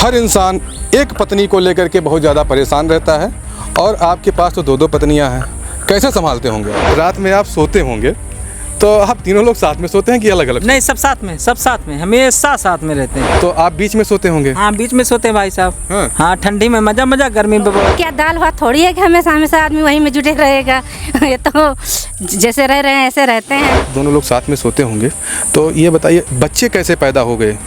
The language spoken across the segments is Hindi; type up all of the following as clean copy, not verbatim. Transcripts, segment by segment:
हर इंसान एक पत्नी को लेकर के बहुत ज़्यादा परेशान रहता है और आपके पास तो दो दो पत्नियां हैं। कैसे संभालते होंगे? रात में आप सोते होंगे तो आप तीनों लोग साथ में सोते हैं कि अलग अलग? नहीं, सब साथ में हमेशा साथ में रहते हैं। तो आप बीच में सोते होंगे? हाँ, बीच में सोते हैं भाई साहब। हाँ, ठंडी में मजा, गर्मी में क्या दाल भात थोड़ी है कि हमेशा आदमी वहीं में जुटे रहेगा। ये तो जैसे रह रहे हैं ऐसे रहते हैं। दोनों लोग साथ में सोते होंगे, तो ये बताइए बच्चे कैसे पैदा हो गए?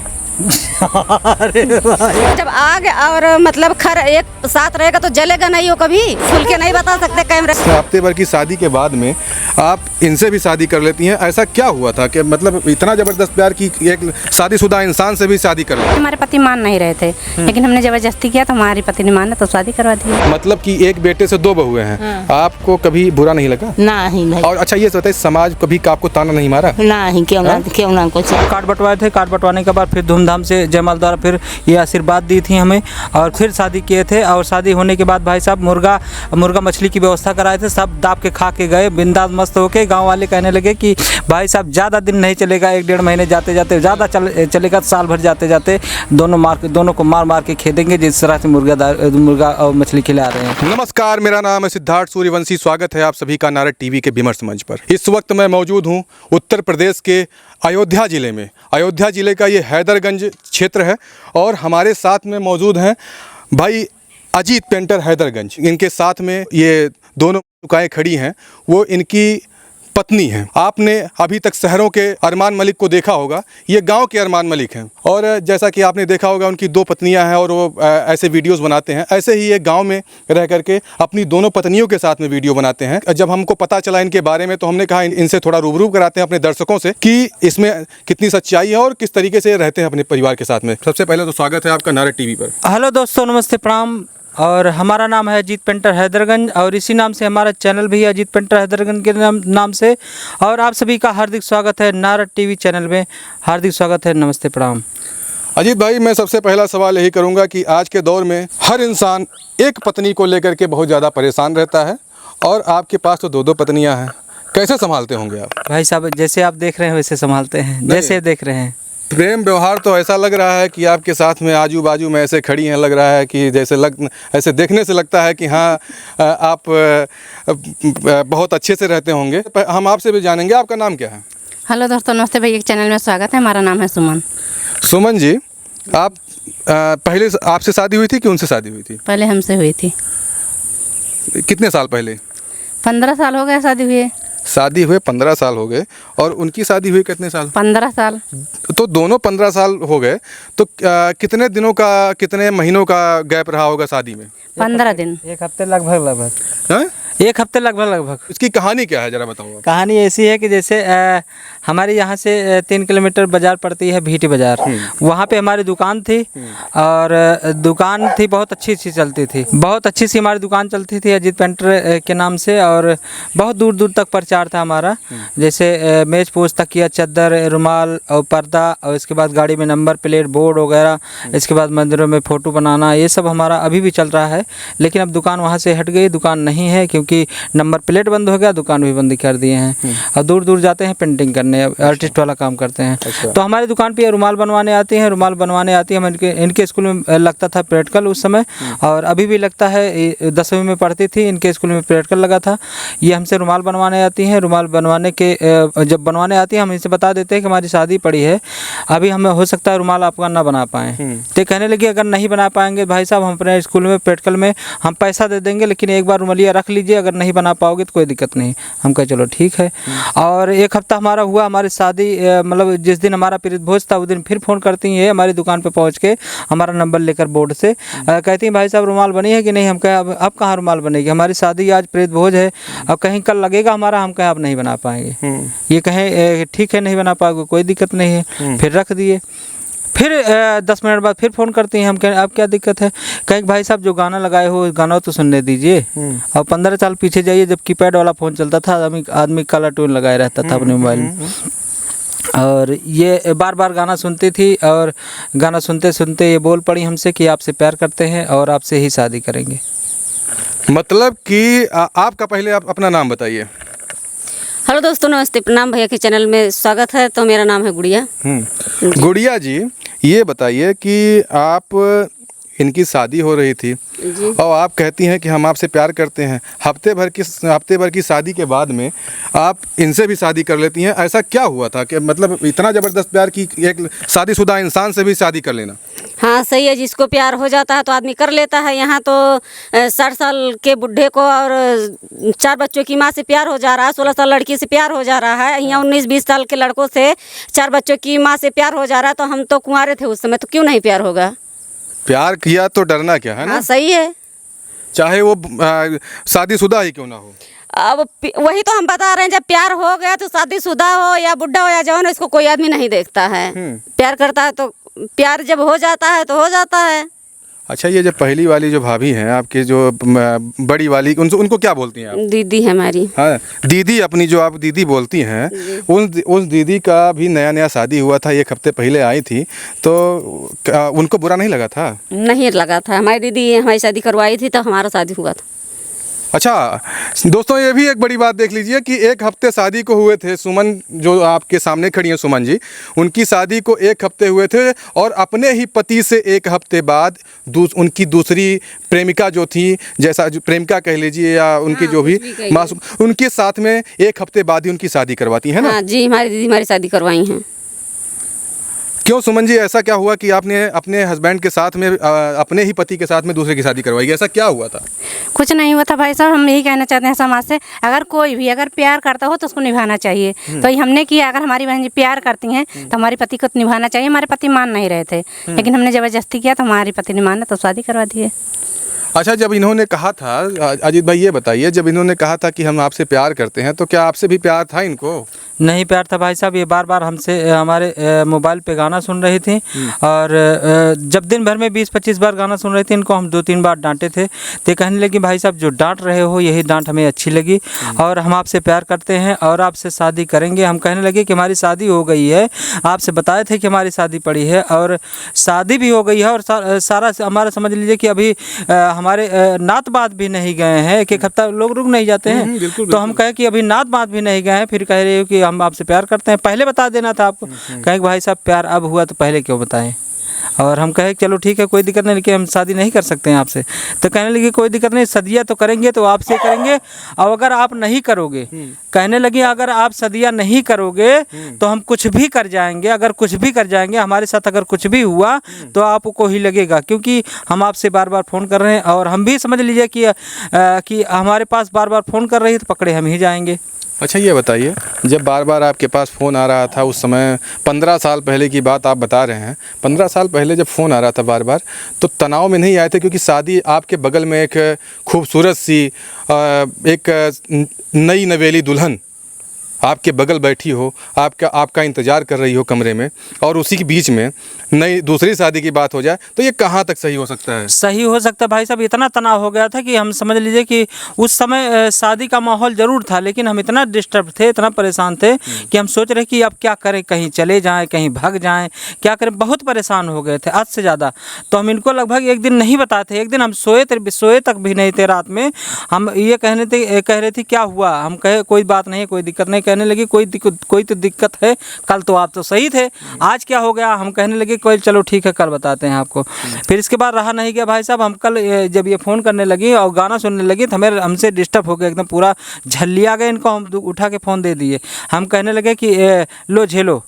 जब आग और मतलब खर एक साथ रहेगा तो जलेगा नहीं, हो कभी खुल के नहीं बता सकते कैमरे। हफ्ते भर की शादी के बाद में आप इनसे भी शादी कर लेती हैं, ऐसा क्या हुआ था कि मतलब इतना जबरदस्त प्यार की एक शादीशुदा इंसान से भी शादी कर ली? हमारे पति मान नहीं रहे थे, लेकिन हमने जबरदस्ती किया तो हमारे पति ने माना तो शादी करवा दी। मतलब कि एक बेटे से दो बहुएं हैं। आपको कभी बुरा नहीं लगा? नहीं। और अच्छा ये बताइए, समाज कभी आपको ताना नहीं मारा? नहीं, क्यों ना कुछ। कार्ड बंटवाए थे, कार्ड बंटवाने के बाद फिर धूमधाम से जयमाल द्वारा फिर ये आशीर्वाद दी थी हमें और फिर शादी किए थे। और शादी होने के बाद भाई साहब मुर्गा मछली की व्यवस्था कराए थे, सब दाप के खा के गए बिंदास मस्त होके। गांव वाले कहने लगे कि भाई साहब ज़्यादा दिन नहीं चलेगा, 1-1.5 महीने जाते जाते ज़्यादा चलेगा तो साल भर जाते जाते दोनों को मार के खेदेंगे, जिस तरह से मुर्गा और मछली खिला रहे हैं। नमस्कार, मेरा नाम है सिद्धार्थ सूर्यवंशी। स्वागत है आप सभी का नारद टीवी के विमर्श मंच पर। इस वक्त मैं मौजूद हूँ उत्तर प्रदेश के अयोध्या ज़िले में। अयोध्या ज़िले का ये हैदरगंज क्षेत्र है और हमारे साथ में मौजूद हैं भाई अजीत पेंटर हैदरगंज। इनके साथ में ये दोनों दुकानें खड़ी हैं, वो इनकी पत्नी हैं। आपने अभी तक शहरों के अरमान मलिक को देखा होगा, ये गांव के अरमान मलिक हैं। और जैसा कि आपने देखा होगा उनकी 2 पत्नियां हैं और वो ऐसे वीडियोस बनाते हैं। ऐसे ही ये गांव में रह करके अपनी दोनों पत्नियों के साथ में वीडियो बनाते हैं। जब हमको पता चला इनके बारे में तो हमने कहा इनसे थोड़ा रूबरू कराते हैं अपने दर्शकों से कि इसमें कितनी सच्चाई है और किस तरीके से रहते हैं अपने परिवार के साथ में। सबसे पहले तो स्वागत है आपका नारद टीवी पर। हेलो दोस्तों, नमस्ते, प्रणाम। और हमारा नाम है अजीत पेंटर हैदरगंज और इसी नाम से हमारा चैनल भी है अजीत पेंटर हैदरगंज के नाम से। और आप सभी का हार्दिक स्वागत है नारद टीवी चैनल में, हार्दिक स्वागत है। नमस्ते, प्रणाम। अजीत भाई, मैं सबसे पहला सवाल यही करूंगा कि आज के दौर में हर इंसान एक पत्नी को लेकर के बहुत ज़्यादा परेशान रहता है और आपके पास तो 2-2 पत्नियां हैं। कैसे संभालते होंगे आप? भाई साहब, जैसे आप देख रहे हैं वैसे संभालते हैं, जैसे देख रहे हैं। प्रेम व्यवहार तो ऐसा लग रहा है कि आपके साथ में आजू बाजू में ऐसे खड़ी हैं, लग रहा है कि ऐसे देखने से लगता है कि हाँ आप बहुत अच्छे से रहते होंगे। हम आपसे भी जानेंगे, आपका नाम क्या है? हेलो दोस्तों, नमस्ते भैया, चैनल में स्वागत है। हमारा नाम है सुमन। सुमन जी, आप पहले आपसे शादी हुई थी कि उनसे शादी हुई थी? पहले हमसे हुई थी। कितने साल पहले? 15 साल हो गए शादी हुए। शादी हुए 15 साल हो गए और उनकी शादी हुई कितने साल? 15 साल। तो दोनों 15 साल हो गए, तो कितने दिनों का, कितने महीनों का गैप रहा होगा शादी में? 15 दिन। 1 हफ्ते लगभग। हाँ? 1 हफ्ते लगभग। इसकी कहानी क्या है, जरा बताओ। कहानी ऐसी है कि जैसे हमारे यहाँ से 3 किलोमीटर बाज़ार पड़ती है, भीटी बाज़ार। वहाँ पे हमारी दुकान थी और दुकान थी बहुत अच्छी चलती थी, बहुत अच्छी सी हमारी दुकान चलती थी अजीत पेंटर के नाम से। और बहुत दूर दूर तक प्रचार था हमारा, जैसे मेज पोस्ट, तकिया, चद्दर, रुमाल और पर्दा, और इसके बाद गाड़ी में नंबर प्लेट, बोर्ड वगैरह, इसके बाद मंदिरों में फ़ोटो बनाना, ये सब हमारा अभी भी चल रहा है। लेकिन अब दुकान वहाँ से हट गई, दुकान नहीं है क्योंकि नंबर प्लेट बंद हो गया, दुकान भी बंद कर दिए हैं। और दूर दूर जाते हैं पेंटिंग करने, आर्टिस्ट वाला काम करते हैं। अच्छा। तो हमारी दुकान पे रुमाल बनवाने आती हैं, हम इनके स्कूल में लगता था प्रैक्टिकल उस समय, और अभी भी लगता है। 10वीं में पढ़ती थी, इनके स्कूल में प्रैक्टिकल लगा था। ये हमसे रुमाल बनवाने आती हैं। रुमाल बनवाने के जब बनवाने आती हैं हम इनसे बता देते हैं कि हमारी शादी पड़ी है, अभी हमें हो सकता है रुमाल आपका ना बना पाएँ। तो कहने लगी अगर नहीं बना पाएंगे भाई साहब, हम अपने स्कूल में प्रैक्टिकल में हम पैसा दे देंगे, लेकिन एक बार रुमालिया रख लीजिए, अगर नहीं बना पाओगे तो कोई दिक्कत नहीं। हम कहे चलो ठीक है। और 1 हफ्ता हमारा हुआ, हमारी शादी मतलब जिस दिन हमारा प्रीत भोज था उस दिन फिर फ़ोन करती हैं हमारी दुकान पे पहुंच के, हमारा नंबर लेकर बोर्ड से कहती हैं भाई साहब रुमाल बनी है कि नहीं? हम कहे अब कहाँ रुमाल बनेगी, हमारी शादी आज प्रीत भोज है, अब कहीं कल लगेगा हमारा। हम कहें आप नहीं बना पाएंगे। ये कहें ठीक है नहीं बना पाओगे, कोई दिक्कत नहीं है। फिर रख दिए। फिर 10 मिनट बाद फिर फ़ोन करती हैं। हम कहें अब क्या दिक्कत है? कहें भाई साहब जो गाना लगाए हो गाना तो सुनने दीजिए। और 15 साल पीछे जाइए जब कीपैड वाला फ़ोन चलता था, आदमी काला टून लगाए रहता था अपने मोबाइल में, और ये बार बार गाना सुनती थी। और गाना सुनते सुनते ये बोल पड़ी हमसे कि आपसे प्यार करते हैं और आपसे ही शादी करेंगे। मतलब कि आपका पहले आप अपना नाम बताइए। हेलो दोस्तों, नमस्ते, प्रणाम। भैया के चैनल में स्वागत है। तो मेरा नाम है गुड़िया। गुड़िया जी, ये बताइए कि आप इनकी शादी हो रही थी और आप कहती हैं कि हम आपसे प्यार करते हैं। हफ्ते भर की शादी के बाद में आप इनसे भी शादी कर लेती हैं। ऐसा क्या हुआ था कि मतलब इतना ज़बरदस्त प्यार की एक शादीशुदा इंसान से भी शादी कर लेना? हाँ सही है, जिसको प्यार हो जाता है तो आदमी कर लेता है। यहाँ तो 60 साल के बुढ़े को और 4 बच्चों की माँ से प्यार हो जा रहा है, 16 साल लड़की से प्यार हो जा रहा है। यहाँ 19-20 साल के लड़कों से 4 बच्चों की माँ से प्यार हो जा रहा है। तो हम तो कुंवारे थे उस समय, तो क्यों नहीं प्यार होगा? प्यार किया तो डरना क्या है ना? हाँ सही है, चाहे वो शादीशुदा ही क्यों ना हो। अब वही तो हम बता रहे हैं, जब प्यार हो गया तो शादीशुदा हो या बुढ़ा हो या जवान हो, इसको कोई आदमी नहीं देखता है। प्यार करता है तो प्यार जब हो जाता है तो हो जाता है। अच्छा, ये जो पहली वाली जो भाभी हैं आपके, जो बड़ी वाली, उनको क्या बोलती हैं आप? दीदी है हमारी। हाँ, दीदी, अपनी जो आप दीदी बोलती हैं, उस दीदी का भी नया शादी हुआ था, 1 हफ्ते पहले आई थी, तो उनको बुरा नहीं लगा था? नहीं लगा था, हमारी दीदी हमारी शादी करवाई थी तब हमारा शादी हुआ था। अच्छा दोस्तों, ये भी एक बड़ी बात देख लीजिए कि 1 हफ्ते शादी को हुए थे। सुमन जो आपके सामने खड़ी हैं, सुमन जी, उनकी शादी को 1 हफ्ते हुए थे और अपने ही पति से 1 हफ्ते बाद उनकी दूसरी प्रेमिका जो थी, जैसा जो प्रेमिका कह लीजिए या उनकी जो भी मासूम, उनके साथ में 1 हफ्ते बाद ही उनकी शादी करवाती है ना? हाँ जी, हमारी दीदी हमारी शादी करवाई हैं। क्यों सुमन जी, ऐसा क्या हुआ कि आपने अपने हस्बैंड के साथ में अपने ही पति के साथ में दूसरे की शादी करवाई? ऐसा क्या हुआ था? कुछ नहीं हुआ था भाई साहब, हम यही कहना चाहते हैं समाज से, अगर कोई भी अगर प्यार करता हो तो उसको निभाना चाहिए। तो ये हमने किया। अगर हमारी बहन जी प्यार करती हैं तो हमारे पति को निभाना चाहिए। हमारे पति मान नहीं रहे थे, लेकिन हमने ज़बरदस्ती किया तो हमारे पति ने माना तो शादी करवा दी है। अच्छा, जब इन्होंने कहा था, अजीत भाई ये बताइए, जब इन्होंने कहा था कि हम आपसे प्यार करते हैं, तो क्या आपसे भी प्यार था इनको? नहीं प्यार था भाई साहब। ये बार बार हमसे हमारे मोबाइल पे गाना सुन रही थी और जब दिन भर में 20-25 बार गाना सुन रही थी, इनको हम 2-3 बार डांटे थे। तो कहने लगी भाई साहब जो डांट रहे हो यही डांट हमें अच्छी लगी और हम आपसे प्यार करते हैं और आपसे शादी करेंगे। हम कहने लगे कि हमारी शादी हो गई है, आपसे बताए थे कि हमारी शादी पड़ी है और शादी भी हो गई है और सारा हमारा समझ लीजिए कि अभी हमारे नात बात भी नहीं गए हैं। 1 हफ्ता लोग रुक नहीं जाते हैं। तो हम कहे कि अभी नात बात भी नहीं गए हैं, फिर कह रहे हो कि हम आपसे प्यार करते हैं, पहले बता देना था आपको। कहे भाई साहब प्यार अब हुआ तो पहले क्यों बताएं? और हम कहे चलो ठीक है, कोई दिक्कत नहीं, लेकिन हम शादी नहीं कर सकते हैं आपसे। तो कहने लगी कोई दिक्कत नहीं, सदिया तो करेंगे तो आपसे करेंगे और अगर आप नहीं करोगे, कहने लगी अगर आप सदिया नहीं करोगे तो हम कुछ भी कर जाएंगे। अगर कुछ भी कर जाएंगे हमारे साथ, अगर कुछ भी हुआ तो आपको ही लगेगा, क्योंकि हम आपसे बार बार फ़ोन कर रहे हैं और हम भी समझ लीजिए कि हमारे पास बार बार फ़ोन कर रही है तो पकड़े हम ही जाएंगे। अच्छा ये बताइए, जब बार बार आपके पास फ़ोन आ रहा था उस समय, 15 साल पहले की बात आप बता रहे हैं, 15 साल पहले जब फ़ोन आ रहा था बार बार, तो तनाव में नहीं आए थे? क्योंकि शादी आपके बगल में एक खूबसूरत सी एक नई नवेली दुल्हन आपके बगल बैठी हो, आपका इंतज़ार कर रही हो कमरे में, और उसी के बीच में नई दूसरी शादी की बात हो जाए, तो ये कहाँ तक सही हो सकता है? सही हो सकता है भाई साहब। इतना तनाव हो गया था कि हम समझ लीजिए कि उस समय शादी का माहौल ज़रूर था, लेकिन हम इतना डिस्टर्ब थे, इतना परेशान थे कि हम सोच रहे कि अब क्या करें, कहीं चले जाएं, कहीं भाग जाएं, क्या करें। बहुत परेशान हो गए थे हद से ज़्यादा। तो हम इनको लगभग 1 दिन नहीं बताते। एक दिन हम सोए तक भी नहीं थे रात में। हम ये कह रहे थे क्या हुआ? हम कहे कोई बात नहीं, कोई दिक्कत नहीं। कहने लगी कोई तो दिक्कत है, कल तो आप तो सही थे, आज क्या हो गया? हम कहने लगे कोई चलो ठीक है कल बताते हैं आपको। फिर इसके बाद रहा नहीं गया भाई साहब। हम कल जब ये फ़ोन करने लगी और गाना सुनने लगी तो हमसे डिस्टर्ब हो गया, एकदम पूरा झल्ली आ गए इनको। हम उठा के फ़ोन दे दिए। हम कहने लगे कि लो झेलो।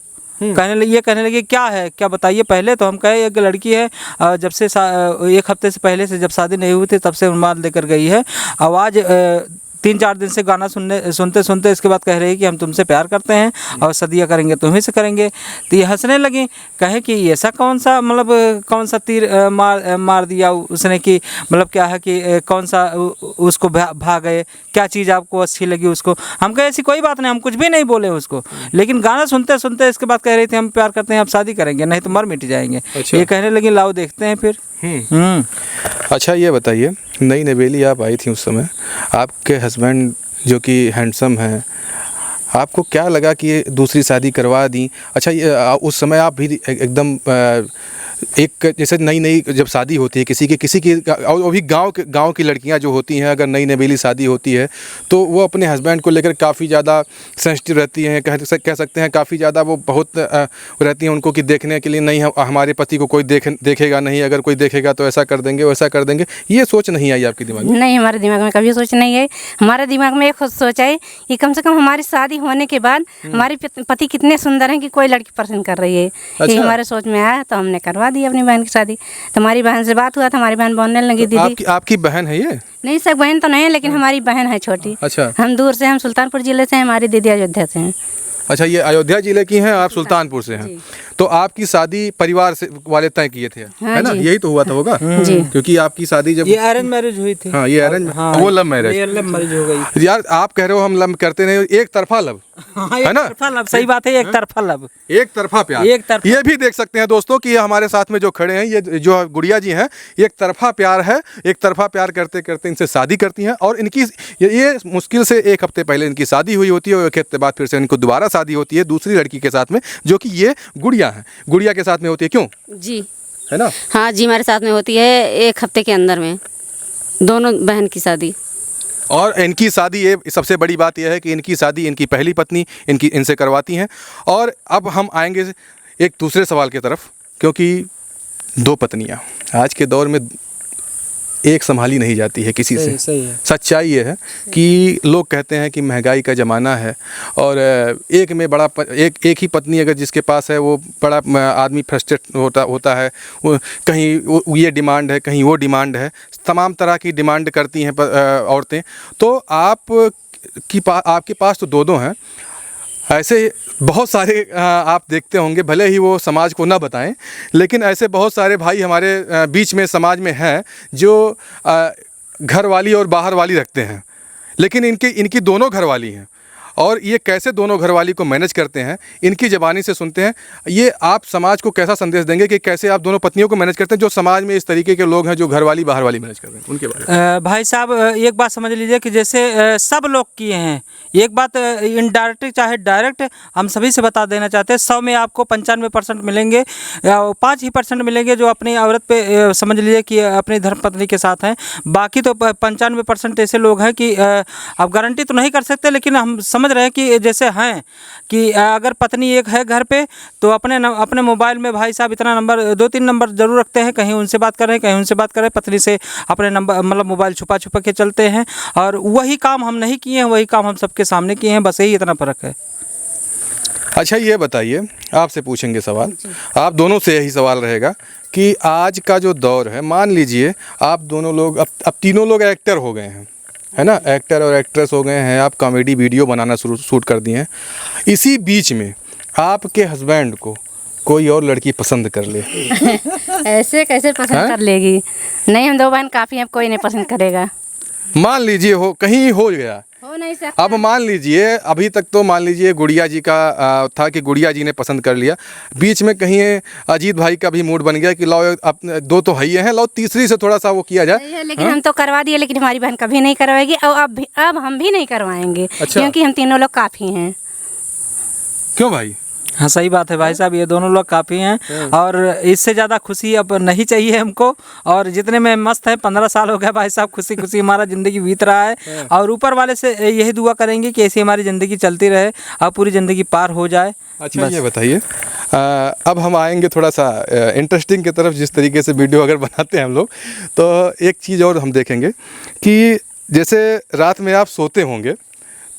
कहने लगे क्या है, क्या बताइए पहले। तो हम कहे एक लड़की है, जब से 1 हफ्ते से पहले से जब शादी नहीं हुई थी तब से रुमाल लेकर गई है। आवाज़ 3-4 दिन से गाना सुनते इसके बाद कह रही है कि हम तुमसे प्यार करते हैं और सदिया करेंगे तुम्हीं से करेंगे। तो ये हंसने लगी, कहे कि ऐसा कौन सा तीर मार दिया उसने, कि मतलब क्या है कि कौन सा उसको भाग गए, क्या चीज़ आपको अच्छी लगी उसको। हम कहे ऐसी कोई बात नहीं, हम कुछ भी नहीं बोले उसको, लेकिन गाना सुनते इसके बाद कह रही थी हम प्यार करते हैं, अब शादी करेंगे, नहीं तो मर मिट जाएंगे। अच्छा। ये कहने लगी लाओ देखते हैं फिर। अच्छा ये बताइए, नई नवेली आप आई थी उस समय, आपके हस्बैंड जो कि हैंडसम हैं, आपको क्या लगा कि ये दूसरी शादी करवा दी? अच्छा ये उस समय आप भी एकदम एक जैसे नई नई जब शादी होती है किसी की और अभी गांव की लड़कियां जो होती हैं, अगर नई नवेली शादी होती है तो वो अपने हस्बैंड को लेकर काफ़ी ज़्यादा सेंसिटिव रहती हैं, कह सकते हैं काफ़ी ज़्यादा वो बहुत रहती हैं उनको कि देखने के लिए नहीं, हमारे पति को कोई देखेगा नहीं, अगर कोई देखेगा तो ऐसा कर देंगे वैसा कर देंगे। ये सोच नहीं आई आपके दिमाग में? नहीं, हमारे दिमाग में कभी सोच नहीं आई। हमारे दिमाग में एक खुद सोच आई कि कम से कम हमारी शादी होने के बाद हमारे पति कितने सुंदर हैं कि कोई लड़की पसंद कर रही है। ये हमारे सोच में आया तो हमने करवा दी अपनी बहन की शादी। तो हमारी बहन से बात हुआ था, हमारी बहन बोलने लगी दीदी। आपकी बहन है ये? नहीं सर, बहन तो नहीं है, लेकिन हमारी बहन है छोटी। अच्छा। हम दूर से, हम सुल्तानपुर जिले से हैं, हमारी दीदी अयोध्या से हैं। अच्छा, ये अयोध्या जिले की हैं, आप सुल्तानपुर से हैं। तो आपकी शादी परिवार से वाले तय किए थे, है ना? यही तो हुआ था होगा जी। क्योंकि आपकी शादी जब ये अरेंज मैरिज हुई थी। हाँ, ये अरेंज, वो लव मैरिज। ये लव मैरिज हो गई। यार आप कह रहे हो हम लव करते नहीं, एक तरफा लव है ना? तरफा लव, सही बात है, एक तरफा लव, एक तरफा प्यार। एक तरफा। ये भी देख सकते हैं दोस्तों कि ये हमारे साथ में जो खड़े हैं, ये जो गुड़िया जी हैं, एक तरफा प्यार है। एक तरफा प्यार करते करते इनसे शादी करती हैं और इनकी ये मुश्किल से 1 हफ्ते पहले इनकी शादी हुई होती है और 1 हफ्ते बाद फिर से इनको दोबारा शादी होती है दूसरी लड़की के साथ में, जो कि ये गुड़िया है, गुड़िया के साथ में होती है। क्यों? जी है ना? हाँ जी, हमारे साथ में होती है 1 हफ्ते के अंदर में दोनों बहन की शादी। और इनकी शादी, ये सबसे बड़ी बात यह है कि इनकी शादी इनकी पहली पत्नी इनसे करवाती हैं। और अब हम आएंगे एक दूसरे सवाल की तरफ, क्योंकि 2 पत्नियां आज के दौर में एक संभाली नहीं जाती है किसी से। सही है। सच्चाई ये है कि लोग कहते हैं कि महंगाई का ज़माना है और एक में बड़ा एक ही पत्नी अगर जिसके पास है वो बड़ा आदमी फ्रस्ट्रेट होता है। वो कहीं ये डिमांड है, कहीं वो डिमांड है, तमाम तरह की डिमांड करती हैं औरतें। तो आपके पास तो 2 हैं, ऐसे बहुत सारे आप देखते होंगे, भले ही वो समाज को ना बताएं, लेकिन ऐसे बहुत सारे भाई हमारे बीच में समाज में हैं जो घर वाली और बाहर वाली रखते हैं, लेकिन इनकी दोनों घर वाली हैं। और ये कैसे दोनों घरवाली को मैनेज करते हैं, इनकी ज़बानी से सुनते हैं। ये आप समाज को कैसा संदेश देंगे कि कैसे आप दोनों पत्नियों को मैनेज करते हैं, जो समाज में इस तरीके के लोग हैं जो घरवाली बाहरवाली मैनेज कर रहे हैं, उनके बारे में? भाई साहब, एक बात समझ लीजिए कि जैसे सब लोग किए हैं, एक बात इनडायरेक्ट चाहे डायरेक्ट हम सभी से बता देना चाहते हैं। 100 में आपको 95% मिलेंगे, 5% मिलेंगे जो अपनी औरत पे समझ लीजिए कि अपनी धर्मपत्नी के साथ हैं। बाकी तो 95% ऐसे लोग हैं कि आप गारंटी तो नहीं कर सकते, लेकिन हम समझ रहे हैं कि जैसे हैं कि अगर पत्नी एक है घर पे तो अपने मोबाइल में भाई साहब इतना नंबर 2-3 नंबर जरूर रखते हैं, कहीं उनसे बात कर रहे हैं, कहीं उनसे बात कर रहे हैं, पत्नी से अपने नंबर मतलब मोबाइल छुपा के चलते हैं। और वही काम हम नहीं किए हैं, वही काम हम सबके सामने किए हैं, बस यही इतना फ़र्क है। अच्छा, ये बताइए, आपसे पूछेंगे सवाल, आप दोनों से यही सवाल रहेगा कि आज का जो दौर है, मान लीजिए आप दोनों लोग अब तीनों लोग एक्टर हो गए हैं, है ना? एक्टर और एक्ट्रेस हो गए हैं, आप कॉमेडी वीडियो बनाना शूट कर दिए हैं। इसी बीच में आपके हस्बैंड को कोई और लड़की पसंद कर ले ऐसे कैसे पसंद कर लेगी? नहीं, हम 2 बहन काफ़ी हैं, कोई नहीं पसंद करेगा। मान लीजिए कहीं हो गया, हो नहीं सकता। अब मान लीजिए, अभी तक तो मान लीजिए गुड़िया जी का था कि गुड़िया जी ने पसंद कर लिया, बीच में कहीं अजीत भाई का भी मूड बन गया कि लाओ अब 2 तो है ही हैं, लाओ तीसरी से थोड़ा सा वो किया जाए। लेकिन हम तो करवा दिए, लेकिन हमारी बहन कभी नहीं करवाएगी और अब हम भी नहीं करवाएंगे। अच्छा। क्योंकि हम तीनों लोग काफ़ी हैं। क्यों भाई? हाँ, सही बात है भाई साहब, ये दोनों लोग काफ़ी हैं और इससे ज़्यादा खुशी अब नहीं चाहिए हमको। और जितने में मस्त है, 15 साल हो गया भाई साहब, खुशी खुशी हमारा ज़िंदगी बीत रहा है। और ऊपर वाले से यही दुआ करेंगे कि ऐसी हमारी ज़िंदगी चलती रहे और पूरी ज़िंदगी पार हो जाए। अच्छा, ये बताइए, अब हम आएंगे थोड़ा सा इंटरेस्टिंग की तरफ। जिस तरीके से वीडियो अगर बनाते हैं हम लोग, तो एक चीज़ और हम देखेंगे कि जैसे रात में आप सोते होंगे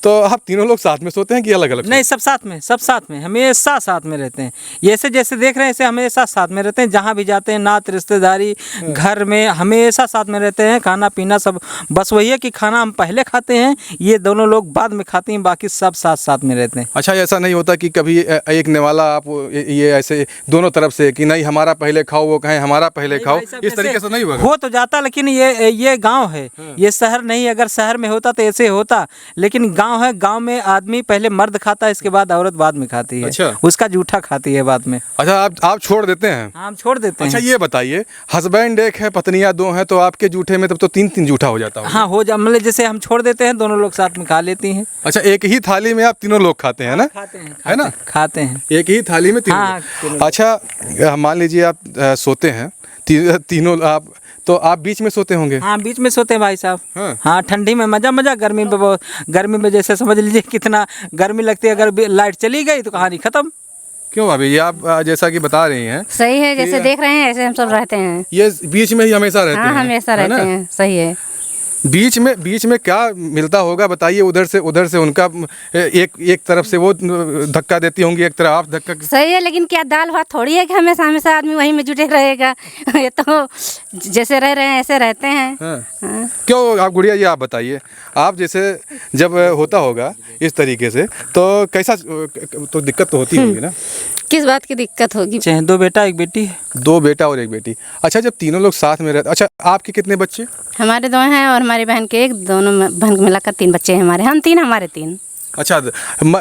तो आप तीनों लोग साथ में सोते हैं कि अलग अलग? नहीं, सब साथ में हमेशा साथ में रहते हैं। जैसे देख रहे हैं ऐसे हमेशा साथ में रहते हैं, जहाँ भी जाते हैं, नात रिश्तेदारी घर में हमेशा साथ में रहते हैं। खाना पीना सब, बस वही है कि खाना हम पहले खाते हैं, ये दोनों लोग बाद में खाते हैं, बाकी सब साथ में रहते हैं। अच्छा, ऐसा नहीं होता कि कभी एक निवाला आप ये ऐसे दोनों तरफ से कि नहीं हमारा पहले खाओ, वो कहें हमारा पहले खाओ, इस तरीके से नहीं होगा? हो तो जाता, लेकिन ये गाँव है, ये शहर नहीं। अगर शहर में होता तो ऐसे होता, लेकिन गाँव गांव है, गांव में आदमी पहले मर्द खाता है, इसके बाद औरत बाद में खाती है। अच्छा। उसका जूठा खाती है बाद में। अच्छा, आप छोड़ देते हैं? हाँ, हम छोड़ देते अच्छा, हैं। ये बताइए, हस्बैंड एक है, पत्नियां दो हैं, तो आपके जूठे में तब तो तीन जूठा हो जाता होगा। हाँ, हो जा, मतलब जैसे हम छोड़ देते हैं, दोनों लोग साथ में खा लेती हैं। अच्छा, एक ही थाली में आप तीनों लोग खाते हैं ना? खाते हैं, है ना? खाते हैं। एक ही थाली में तीनों हाँ, लोग। अच्छा, मान लीजिए आप सोते हैं तीनों, आप तो आप बीच में सोते होंगे? हाँ, बीच में सोते हैं भाई साहब। हाँ। हाँ, ठंडी में मजा, गर्मी में जैसे समझ लीजिए कितना गर्मी लगती है, अगर लाइट चली गई तो कहानी खत्म। क्यों भाभी, ये आप जैसा कि बता रही हैं, सही है, जैसे देख रहे हैं ऐसे हम सब रहते हैं। ये बीच में ही हमेशा रहते हाँ, हैं? हमेशा है ना? रहते हैं। सही है। बीच में क्या मिलता होगा बताइए? उधर से उनका एक तरफ से वो धक्का देती होंगी, एक तरफ आप धक्का। सही है, लेकिन क्या दाल भात थोड़ी है कि हमेशा हमेशा आदमी वहीं में जुटे रहेगा। ये तो जैसे रह रहे हैं ऐसे रहते हैं। हाँ। हाँ। क्यों आप गुड़िया जी, आप बताइए, आप जैसे जब होता होगा इस तरीके से तो कैसा, तो दिक्कत तो होती होगी ना? किस बात की दिक्कत होगी? चाहे 2 बेटा 1 बेटी है। 2 बेटा और 1 बेटी। अच्छा, जब तीनों लोग साथ में रहते, अच्छा आपके कितने बच्चे? हमारे 2 हैं और हमारी बहन के 1, दोनों बहन मिलाकर 3 बच्चे हैं हमारे। हम 3, हमारे 3। अच्छा,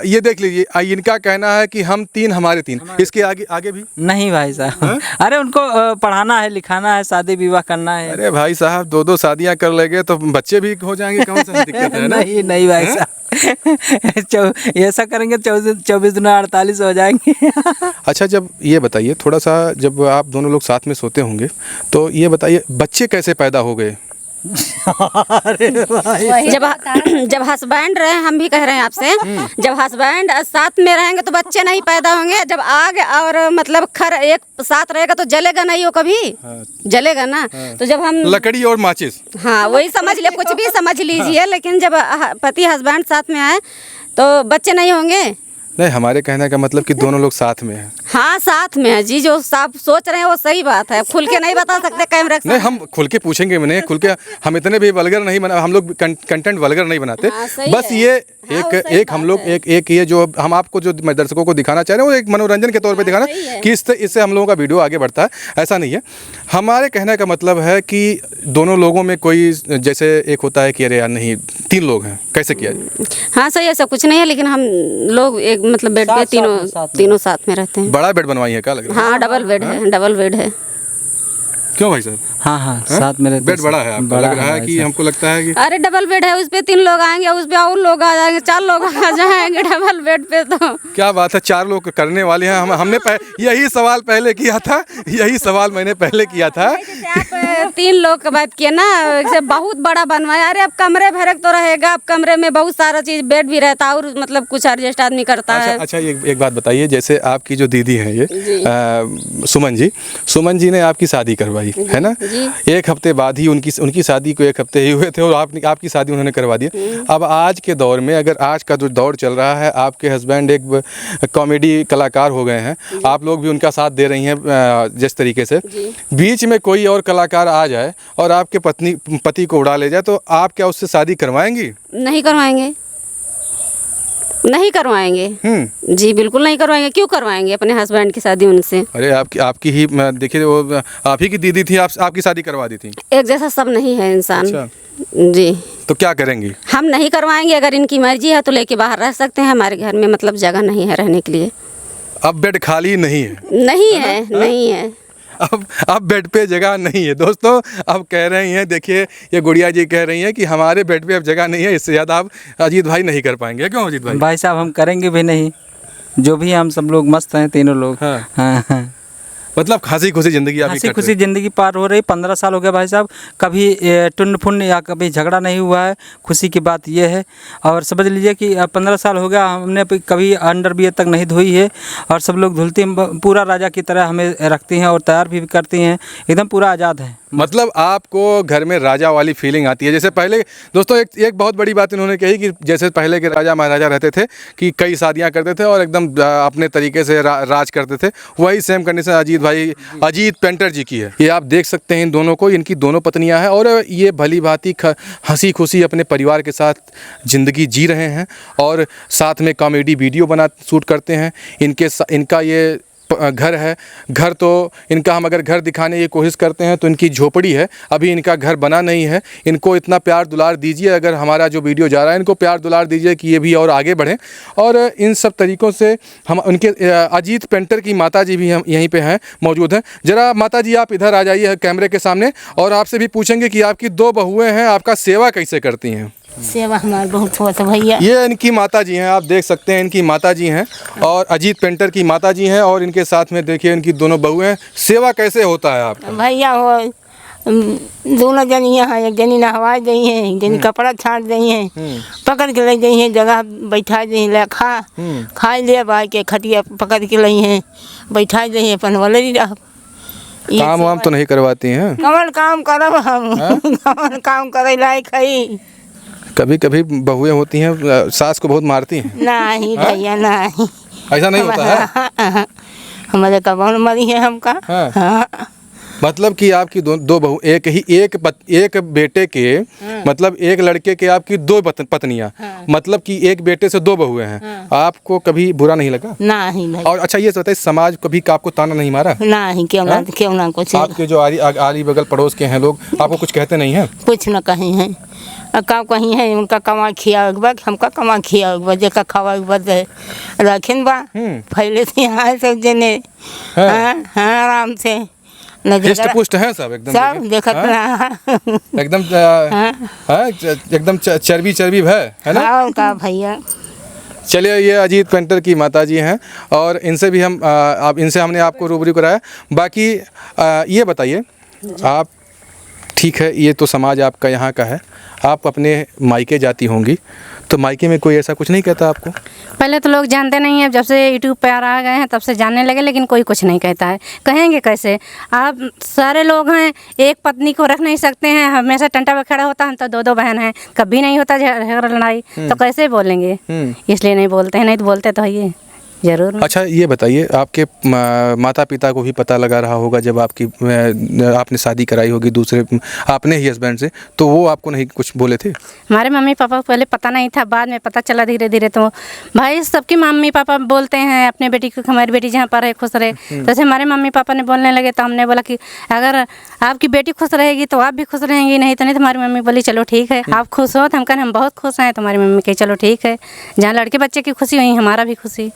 ये देख लीजिए, इनका कहना है कि हम 3, हमारे 3। इसके आगे भी नहीं भाई साहब, अरे उनको पढ़ाना है, लिखाना है, शादी विवाह करना है। अरे भाई साहब, 2 शादियां कर लेंगे तो बच्चे भी हो जाएंगे, कौन सा दिक्कत है ना? नहीं भाई साहब, ऐसा करेंगे 24 दुना 48 हो जाएंगे। अच्छा, जब ये बताइए थोड़ा सा, जब आप दोनों लोग साथ में सोते होंगे तो ये बताइए बच्चे कैसे पैदा हो गए? जब हस्बैंड रहे, हम भी कह रहे हैं आपसे, जब हस्बैंड साथ में रहेंगे तो बच्चे नहीं पैदा होंगे। जब आग और मतलब खर एक साथ रहेगा तो जलेगा नहीं वो कभी। हाँ। जलेगा ना। तो जब हम लकड़ी और माचिस, हाँ वही समझ ले, कुछ भी समझ लीजिए, लेकिन जब पति हस्बैंड साथ में आए तो बच्चे नहीं होंगे। नहीं, हमारे कहने का मतलब कि दोनों लोग साथ में हैं। हाँ, साथ में है जी, जो आप सोच रहे हैं वो सही बात है। खुल के नहीं बता सकते कैमरे के नहीं, हम खुल के पूछेंगे, मैंने खुल के, हम इतने भी वल्गर नहीं बना, हम लोग कंटेंट वल्गर नहीं बनाते। हाँ, सही बस है। ये हाँ, वो सही एक हम लोग एक ये जो हम आपको जो दर्शकों को दिखाना चाह रहे हैं वो एक मनोरंजन के तौर पे दिखाना कि इससे हम लोगों का वीडियो आगे बढ़ता है, ऐसा नहीं है। हमारे कहने का मतलब है कि दोनों लोगों में कोई, जैसे एक होता है कि अरे यार नहीं 3 लोग हैं, कैसे किया जाए? हाँ सही, ऐसा कुछ नहीं है, लेकिन हम लोग एक मतलब बेड पे तीनों साथ में रहते हैं। बड़ा बेड बनवाई है क्या, लग रहा है? हाँ, डबल बेड है, डबल बेड है। क्यों भाई साहब? हाँ, साथ में रहते हैं। बेड बड़ा है आपका, लग रहा है कि हमको लगता है कि अरे डबल बेड है, उस पे 3 लोग आएंगे, उस पे और लोग आ जाएंगे, 4 लोग आ जाएंगे डबल बेड पे। तो क्या बात है, 4 लोग करने वाले हैं। हमने यही सवाल पहले किया था, यही सवाल मैंने पहले किया था। आप 3 लोग की बात किए ना, जैसे बहुत बड़ा बनवाया। अरे अब कमरे भरे तो रहेगा, अब कमरे में बहुत सारा चीज, बेड भी रहता है और मतलब कुछ एडजस्ट आदमी करता है। अच्छा, एक बात बताइए, जैसे आपकी जो दीदी हैं ये सुमन जी ने आपकी शादी करवाई है ना? 1 हफ्ते बाद ही उनकी शादी को 1 हफ्ते ही हुए थे और आपकी शादी उन्होंने करवा दी। अब आज के दौर में, अगर आज का जो दौर चल रहा है, आपके हस्बैंड एक कॉमेडी कलाकार हो गए हैं, आप लोग भी उनका साथ दे रही हैं जिस तरीके से, बीच में कोई और कलाकार आ जाए और आपके पति को उड़ा ले जाए तो आप क्या उससे शादी करवाएंगी? नहीं करवाएंगे, नहीं करवाएंगे जी, बिल्कुल नहीं करवाएंगे। क्यों करवाएंगे अपने हस्बैंड की शादी उनसे? अरे आपकी ही देखिए, वो आप ही की दीदी थी, आपकी शादी करवा दी थी। एक जैसा सब नहीं है इंसान। अच्छा। जी, तो क्या करेंगी? हम नहीं करवाएंगे। अगर इनकी मर्जी है तो लेके बाहर रह सकते हैं, हमारे घर में मतलब जगह नहीं है रहने के लिए। अब बेड खाली नहीं है? नहीं है, नहीं है। अब बेड पे जगह नहीं है दोस्तों। अब कह रही हैं, देखिए ये गुड़िया जी कह रही हैं कि हमारे बेड पे अब जगह नहीं है, इससे ज़्यादा आप अजीत भाई नहीं कर पाएंगे। क्यों अजीत भाई? भाई साहब हम करेंगे भी नहीं, जो भी हम सब लोग मस्त हैं, तीनों लोग। हाँ। हाँ। मतलब हंसी खुशी ज़िंदगी आप हंसी खुशी ज़िंदगी पार हो रही। 15 साल हो गया भाई साहब, कभी टुन्न फुन्न या कभी झगड़ा नहीं हुआ है। खुशी की बात ये है, और समझ लीजिए कि 15 साल हो गया, हमने कभी अंडरवियर तक नहीं धोई है, और सब लोग धुलती पूरा राजा की तरह हमें रखती हैं और तैयार भी करती हैं, एकदम पूरा आज़ाद है। मतलब आपको घर में राजा वाली फीलिंग आती है। जैसे पहले दोस्तों एक बहुत बड़ी बात इन्होंने कही कि जैसे पहले के राजा महाराजा रहते थे कि कई शादियां करते थे और एकदम अपने तरीके से राज करते थे, वही सेम कंडीशन अजीत पेंटर जी की है। ये आप देख सकते हैं इन दोनों को, इनकी दोनों पत्नियां हैं और ये भली भांति हंसी खुशी अपने परिवार के साथ ज़िंदगी जी रहे हैं और साथ में कॉमेडी वीडियो शूट करते हैं। इनका ये घर है। घर तो इनका हम अगर घर दिखाने की कोशिश करते हैं तो इनकी झोपड़ी है, अभी इनका घर बना नहीं है। इनको इतना प्यार दुलार दीजिए, अगर हमारा जो वीडियो जा रहा है इनको प्यार दुलार दीजिए कि ये भी और आगे बढ़ें। और इन सब तरीक़ों से हम उनके अजीत पेंटर की माता जी भी हम यहीं पे हैं, मौजूद हैं। ज़रा माता जी आप इधर आ जाइए कैमरे के सामने और आपसे भी पूछेंगे कि आपकी 2 बहुएँ हैं, आपका सेवा कैसे करती हैं? सेवा हमारे बहुत होता भैया। ये इनकी माता जी हैं, आप देख सकते हैं इनकी माता जी हैं और अजीत पेंटर की माता जी हैं और इनके साथ में देखिए इनकी दोनों बहुएं हैं। सेवा कैसे होता है आपका? भैया हो दोनों जनियाँ हैं, एक जनी नहवा दी हैं, एक जनी कपड़ा छाट दी हैं, पकड़ के ले दी हैं, जगह बैठा दी ले खा ले भाई के खटिया पकड़ के ली हैं, बैठा दी हैं, अपन वाले काम वाम तो नहीं करवाती हैं? कमल काम करब हम, कमल काम करे लायक है। कभी कभी बहुएं होती हैं सास को बहुत मारती हैं? नहीं भैया नहीं, ऐसा नहीं होता है? हमारे कबन मरी है हमका। हाँ। हाँ। मतलब कि आपकी दो बहू, एक बेटे के मतलब एक लड़के के आपकी 2 पत्नियां, मतलब कि एक बेटे से 2 बहुएं हैं। आपको कभी बुरा नहीं लगा? नहीं नहीं। और अच्छा ये बताइए, समाज कभी आपको ताना नहीं मारा? नहीं, क्यों ना कुछ। आपके जो आली बगल पड़ोस के हैं लोग आपको कुछ कहते नहीं हैं? कुछ न कहीं है, का कहीं है उनका कमा खिया हमका कमा खिया जेका खावा रखिन बा पहले से यहाँ सब जने। हाँ आराम से हिस्ट पुष्ट है सब एकदम, सब देखत ना एकदम एकदम चर्बी है ना? हाँ का भैया। चलिए ये अजीत पेंटर की माताजी हैं और इनसे भी हम आप इनसे हमने आपको रूबरू कराया। बाकी ये बताइए आप, ठीक है ये तो समाज आपका यहाँ का है, आप अपने मायके जाती होंगी तो मायके में कोई ऐसा कुछ नहीं कहता आपको? पहले तो लोग जानते नहीं हैं, जब से यूट्यूब पर आ गए हैं तब से जानने लगे, लेकिन कोई कुछ नहीं कहता है। कहेंगे कैसे? आप सारे लोग हैं, एक पत्नी को रख नहीं सकते हैं, हमेशा टंटा पे खड़ा होता है, तो 2 बहन हैं, कभी नहीं होता झगड़ा लड़ाई, तो कैसे बोलेंगे? इसलिए नहीं बोलते हैं, नहीं तो बोलते तो ये जरूर। अच्छा ये बताइए, आपके माता पिता को भी पता लगा रहा होगा जब आपने शादी कराई होगी दूसरे अपने ही हस्बैंड से, तो वो आपको नहीं कुछ बोले थे? हमारे मम्मी पापा को पहले पता नहीं था, बाद में पता चला धीरे धीरे। तो भाई सबकी मम्मी पापा बोलते हैं अपने बेटी को, हमारी बेटी जहाँ पर है खुश रहे। जैसे हमारे मम्मी पापा ने बोलने लगे तो हमने बोला कि अगर आपकी बेटी खुश रहेगी तो आप भी खुश रहेंगी, नहीं तो नहीं। तो हमारी मम्मी बोली चलो ठीक है, आप खुश हो तो हम कहें हम बहुत खुश हैं। तो हमारी मम्मी कही चलो ठीक है, जहाँ लड़के बच्चे की खुशी वहीं हमारा भी खुशी।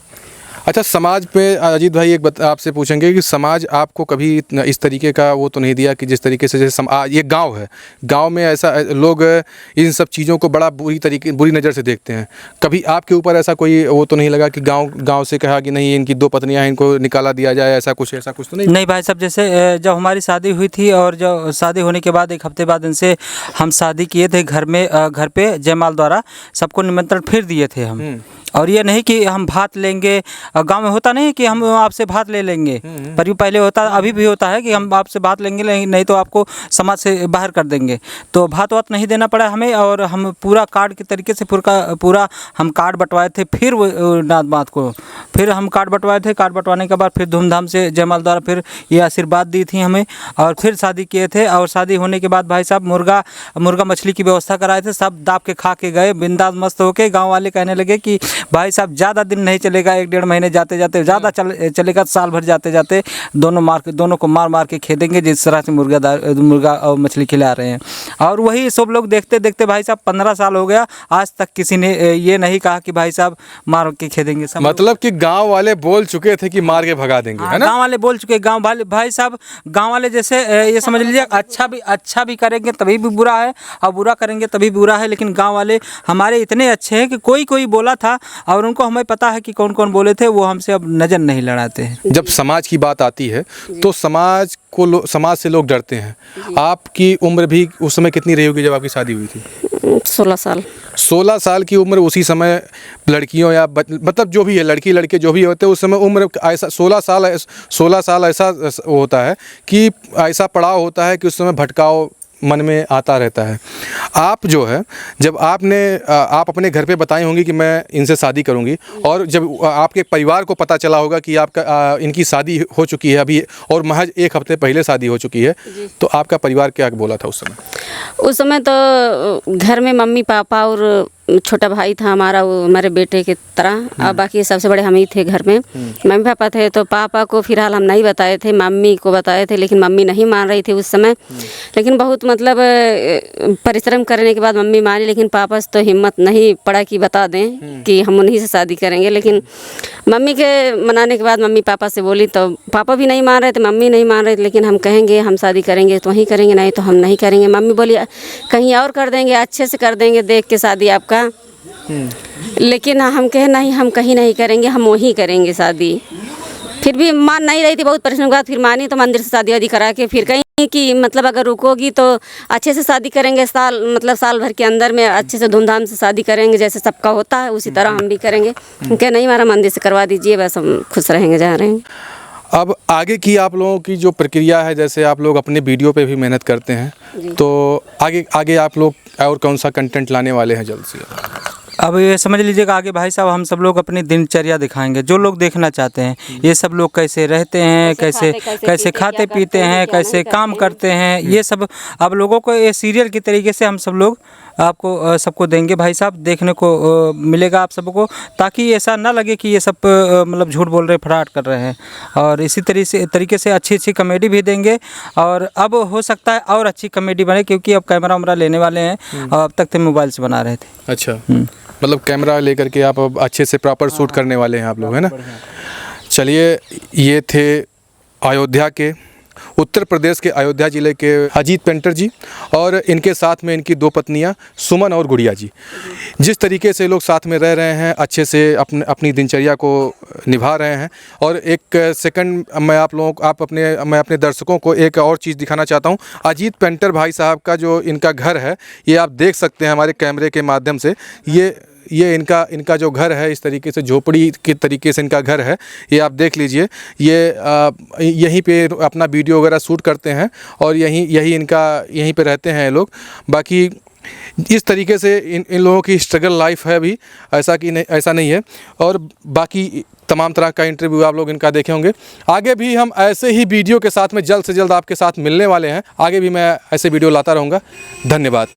अच्छा समाज पे अजीत भाई एक आपसे पूछेंगे कि समाज आपको कभी इस तरीके का वो तो नहीं दिया कि जिस तरीके से ये गांव है, गांव में ऐसा लोग इन सब चीज़ों को बड़ा बुरी नज़र से देखते हैं, कभी आपके ऊपर ऐसा कोई वो तो नहीं लगा कि गांव से कहा कि नहीं इनकी 2 पत्नियां हैं, इनको निकाला दिया जाए, ऐसा कुछ तो नहीं भाई साहब। जैसे जब हमारी शादी हुई थी और जब शादी होने के बाद 1 हफ्ते बाद इनसे हम शादी किए थे घर पे जयमाल द्वारा सबको निमंत्रण फिर दिए थे हम। और ये नहीं कि हम भात लेंगे, गांव में होता नहीं कि हम आपसे भात ले लेंगे, पर ये पहले होता, अभी भी होता है कि हम आपसे भात लेंगे नहीं तो आपको समाज से बाहर कर देंगे। तो भात वात नहीं देना पड़ा हमें, और हम पूरा कार्ड के तरीके से पूरा हम कार्ड बंटवाए थे। फिर वो नात बात को फिर हम कार्ड बंटवाए थे, कार्ड बंटवाने के बाद फिर धूमधाम से जयमाल द्वारा फिर ये आशीर्वाद दी थी हमें, और फिर शादी किए थे। और शादी होने के बाद भाई साहब मुर्गा मछली की व्यवस्था कराए थे, सब दाब के खा के गए बिंदास मस्त होके। गाँव वाले कहने लगे कि भाई साहब ज़्यादा दिन नहीं चलेगा, 1-1.5 महीने जाते जाते ज़्यादा चलेगा, साल भर जाते जाते दोनों को मार के खेदेंगे जिस तरह से मुर्गा और मछली खिला रहे हैं। और वही सब लोग देखते देखते भाई साहब 15 साल हो गया, आज तक किसी ने ये नहीं कहा कि भाई साहब मार के खेदेंगे। मतलब कि गांव वाले बोल चुके थे कि मार के भगा देंगे, है ना? गांव वाले बोल चुके, गांव वाले भाई साहब, गांव वाले जैसे ये समझ लीजिए अच्छा भी करेंगे तभी भी बुरा है, और बुरा करेंगे तभी बुरा है। लेकिन गांव वाले हमारे इतने अच्छे हैं कि कोई बोला था और उनको हमें पता है कि कौन कौन बोले थे, वो हमसे अब नज़र नहीं लड़ाते हैं। जब समाज की बात आती है तो समाज से लोग डरते हैं। आपकी उम्र भी उस समय कितनी रही होगी जब आपकी शादी हुई थी? 16 साल। 16 साल की उम्र, उसी समय लड़कियों या मतलब जो भी है लड़की लड़के जो भी होते हैं उस समय उम्र ऐसा 16 साल ऐसा होता है कि ऐसा पड़ाव होता है कि उस समय भटकाव मन में आता रहता है। आप जो है जब आप अपने घर पे बताई होंगी कि मैं इनसे शादी करूंगी, और जब आपके परिवार को पता चला होगा कि आपका इनकी शादी हो चुकी है अभी, और महज 1 हफ्ते पहले शादी हो चुकी है, तो आपका परिवार क्या बोला था उस समय? उस समय तो घर में मम्मी पापा और छोटा भाई था हमारा, वो हमारे बेटे की तरह, और बाकी सबसे बड़े हम ही थे घर में। मम्मी पापा थे, तो पापा को फिलहाल हम नहीं बताए थे, मम्मी को बताए थे, लेकिन मम्मी नहीं मान रही थी उस समय। लेकिन बहुत मतलब परिश्रम करने के बाद मम्मी मानी, लेकिन पापा से तो हिम्मत नहीं पड़ा कि बता दें कि हम उन्हीं से शादी करेंगे। लेकिन मम्मी के मनाने के बाद मम्मी पापा से बोली, तो पापा भी नहीं मान रहे थे, मम्मी नहीं मान रहे थे, लेकिन हम कहेंगे हम शादी करेंगे तो वहीं करेंगे, नहीं तो हम नहीं करेंगे। मम्मी बोली कहीं और कर देंगे, अच्छे से कर देंगे देख के शादी आपका। लेकिन हम कहे नहीं, हम कहीं नहीं करेंगे, हम वहीं करेंगे शादी। फिर भी मान नहीं रही थी, बहुत परिश्रम के बाद फिर मानी, तो मंदिर से शादी वादी करा के फिर कहीं कि मतलब अगर रुकोगी तो अच्छे से शादी करेंगे, साल भर के अंदर में अच्छे से धूमधाम से शादी करेंगे, जैसे सबका होता है उसी तरह हम भी करेंगे। क्या नहीं, हमारा मंदिर से करवा दीजिए, बस हम खुश रहेंगे जहाँ रहेंगे। अब आगे की आप लोगों की जो प्रक्रिया है, जैसे आप लोग अपने वीडियो पे भी मेहनत करते हैं, तो आगे आप लोग और कौन सा कंटेंट लाने वाले हैं जल्द से? अब ये समझ लीजिएगा आगे भाई साहब हम सब लोग अपनी दिनचर्या दिखाएंगे, जो लोग देखना चाहते हैं, ये सब लोग कैसे रहते हैं, कैसे खाते पीते हैं, कैसे काम करते हैं, ये सब अब लोगों को ये सीरियल की तरीके से हम सब लोग आपको सबको देंगे भाई साहब, देखने को मिलेगा आप सबको, ताकि ऐसा ना लगे कि ये सब मतलब झूठ बोल रहे, फराड कर रहे हैं। और इसी तरीके से अच्छी कॉमेडी भी देंगे, और अब हो सकता है और अच्छी कॉमेडी बने, क्योंकि अब कैमरा वैमरा लेने वाले हैं, अब तक तो मोबाइल से बना रहे थे। अच्छा, मतलब कैमरा लेकर के आप अब अच्छे से प्रॉपर शूट करने वाले हैं आप लोग, है ना? चलिए, ये थे अयोध्या के, उत्तर प्रदेश के अयोध्या ज़िले के अजीत पेंटर जी, और इनके साथ में इनकी 2 पत्नियां सुमन और गुड़िया जी। जिस तरीके से लोग साथ में रह रहे हैं, अच्छे से अपनी दिनचर्या को निभा रहे हैं। और एक सेकंड मैं अपने दर्शकों को एक और चीज़ दिखाना चाहता हूं। अजीत पेंटर भाई साहब का जो इनका घर है, ये आप देख सकते हैं हमारे कैमरे के माध्यम से। ये इनका जो घर है, इस तरीके से झोपड़ी के तरीके से इनका घर है, ये आप देख लीजिए। ये यहीं पे अपना वीडियो वगैरह शूट करते हैं, और यहीं पे रहते हैं ये लोग। बाकी इस तरीके से इन लोगों की स्ट्रगल लाइफ है अभी, ऐसा नहीं है। और बाकी तमाम तरह का इंटरव्यू आप लोग इनका देखे होंगे। आगे भी हम ऐसे ही वीडियो के साथ में जल्द से जल्द आपके साथ मिलने वाले हैं। आगे भी मैं ऐसे वीडियो लाता रहूँगा। धन्यवाद।